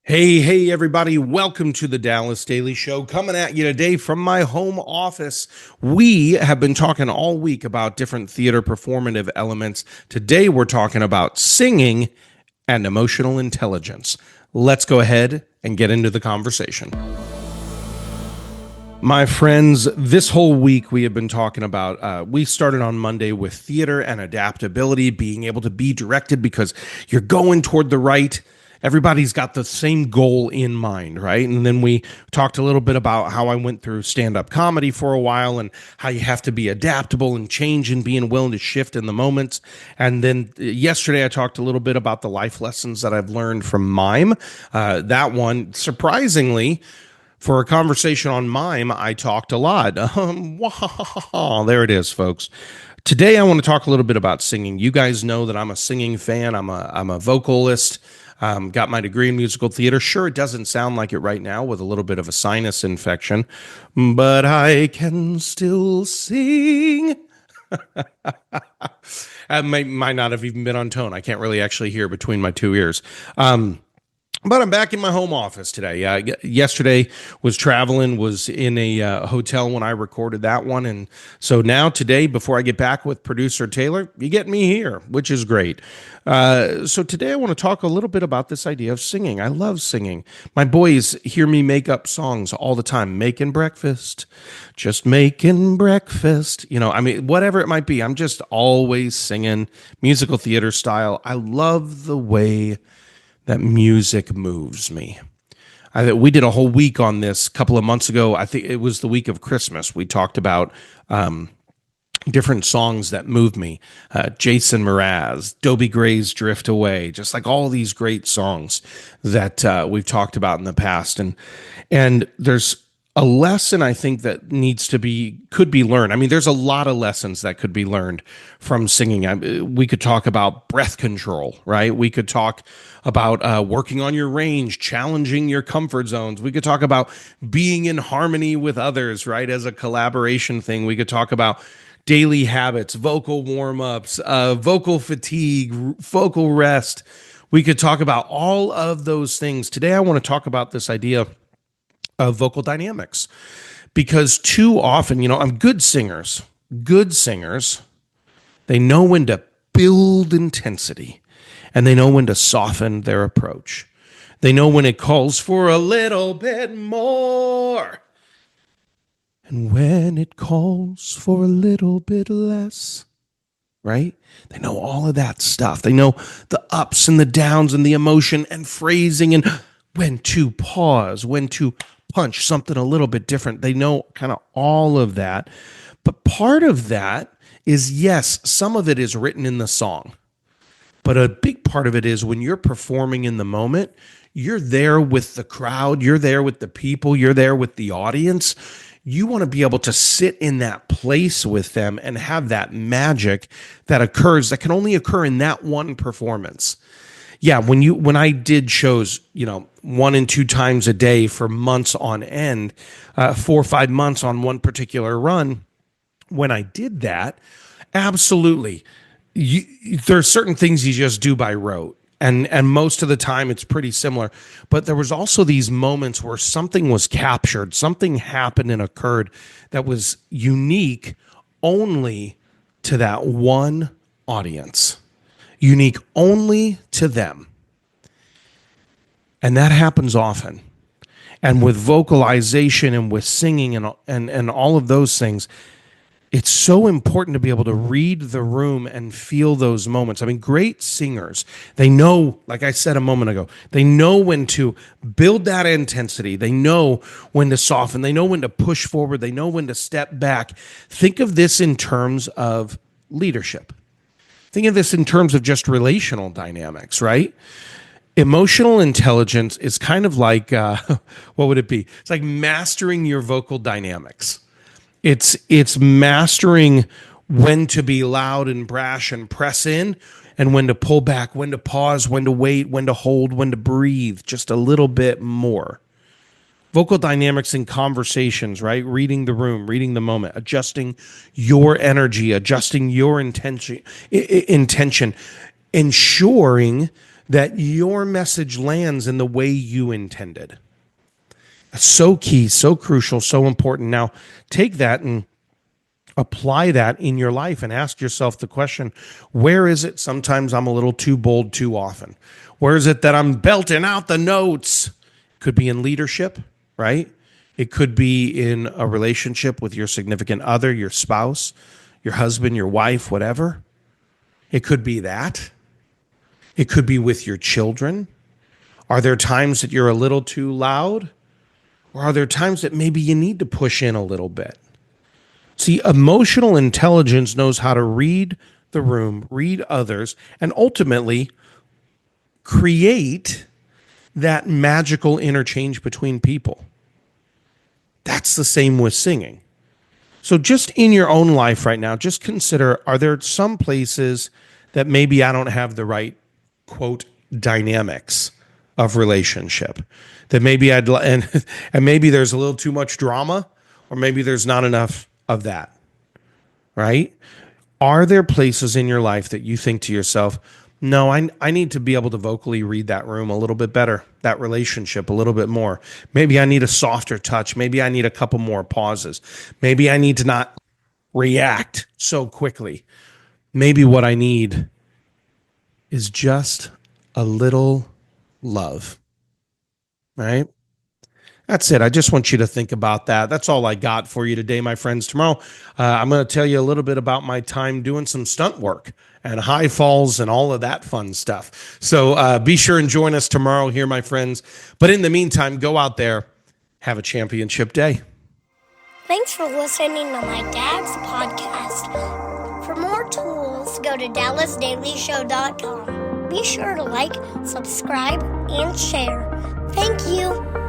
Hey, everybody. Welcome to the Dallas Daily Show. Coming at you today from my home office. We have been talking all week about different theater performative elements. Today, we're talking about singing and emotional intelligence. Let's go ahead and get into the conversation. My friends, this whole week we have been talking about, we started on Monday with theater and adaptability, being able to be directed because you're going toward the right. Everybody's got the same goal in mind, right? And then we talked a little bit about how I went through stand-up comedy for a while and how you have to be adaptable and change and being willing to shift in the moments. And then yesterday I talked a little bit about the life lessons that I've learned from mime. That one, surprisingly, for a conversation on mime, I talked a lot. There it is, folks. Today, I want to talk a little bit about singing. You guys know that I'm a singing fan. I'm a vocalist. Got my degree in musical theater. Sure, it doesn't sound like it right now with a little bit of a sinus infection, but I can still sing. I might not have even been on tone. I can't really actually hear between my two ears. But I'm back in my home office today. Yesterday was traveling, was in a hotel when I recorded that one. And so now today, before I get back with producer Taylor, you get me here, which is great. So today I want to talk a little bit about this idea of singing. I love singing. My boys hear me make up songs all the time. Making breakfast, just making breakfast. Whatever it might be. I'm just always singing musical theater style. I love the way that music moves me. We did a whole week on this a couple of months ago. I think it was the week of Christmas. We talked about different songs that moved me. Jason Mraz, Dobie Gray's Drift Away, just like all these great songs that we've talked about in the past. And there's a lesson I think that could be learned. I mean, there's a lot of lessons that could be learned from singing. We could talk about breath control, right? We could talk about working on your range, challenging your comfort zones. We could talk about being in harmony with others, right? As a collaboration thing. We could talk about daily habits, vocal warm-ups, vocal fatigue, vocal rest. We could talk about all of those things. Today, I want to talk about this idea of vocal dynamics, because too often, good singers, they know when to build intensity and they know when to soften their approach. They know when it calls for a little bit more and when it calls for a little bit less, right? They know all of that stuff. They know the ups and the downs and the emotion and phrasing and when to pause, when to punch something a little bit different. They know kind of all of that. But part of that is, yes, some of it is written in the song. But a big part of it is when you're performing in the moment, you're there with the crowd, you're there with the people, you're there with the audience. You want to be able to sit in that place with them and have that magic that occurs, that can only occur in that one performance. Yeah, when I did shows, 1 and 2 times a day for months on end, 4 or 5 months on one particular run, when I did that, absolutely, there are certain things you just do by rote, and most of the time it's pretty similar. But there was also these moments where something was captured, something happened and occurred that was unique only to that one audience. Unique only to them. And that happens often. And with vocalization and with singing and all of those things, it's so important to be able to read the room and feel those moments. I mean, great singers, they know, like I said a moment ago, they know when to build that intensity. They know when to soften. They know when to push forward. They know when to step back. Think of this in terms of leadership. Think of this in terms of just relational dynamics, right? Emotional intelligence is kind of like, what would it be? It's like mastering your vocal dynamics. It's mastering when to be loud and brash and press in and when to pull back, when to pause, when to wait, when to hold, when to breathe just a little bit more. Vocal dynamics in conversations, right? Reading the room, reading the moment, adjusting your energy, adjusting your intention, ensuring that your message lands in the way you intended. So key, so crucial, so important. Now, take that and apply that in your life and ask yourself the question, where is it sometimes I'm a little too bold too often? Where is it that I'm belting out the notes? Could be in leadership, right? It could be in a relationship with your significant other, your spouse, your husband, your wife, whatever. It could be that. It could be with your children. Are there times that you're a little too loud? Or are there times that maybe you need to push in a little bit? See, emotional intelligence knows how to read the room, read others, and ultimately create that magical interchange between people. That's the same with singing. So just in your own life right now, just consider, are there some places that maybe I don't have the right, quote, dynamics of relationship? That maybe and maybe there's a little too much drama, or maybe there's not enough of that, right? Are there places in your life that you think to yourself, no, I need to be able to vocally read that room a little bit better, that relationship a little bit more. Maybe I need a softer touch. Maybe I need a couple more pauses. Maybe I need to not react so quickly. Maybe what I need is just a little love, right? That's it. I just want you to think about that. That's all I got for you today, my friends. Tomorrow, I'm going to tell you a little bit about my time doing some stunt work and high falls and all of that fun stuff. So be sure and join us tomorrow here, my friends. But in the meantime, go out there, have a championship day. Thanks for listening to my dad's podcast. For more tools, go to DallasDailyShow.com. Be sure to like, subscribe, and share. Thank you.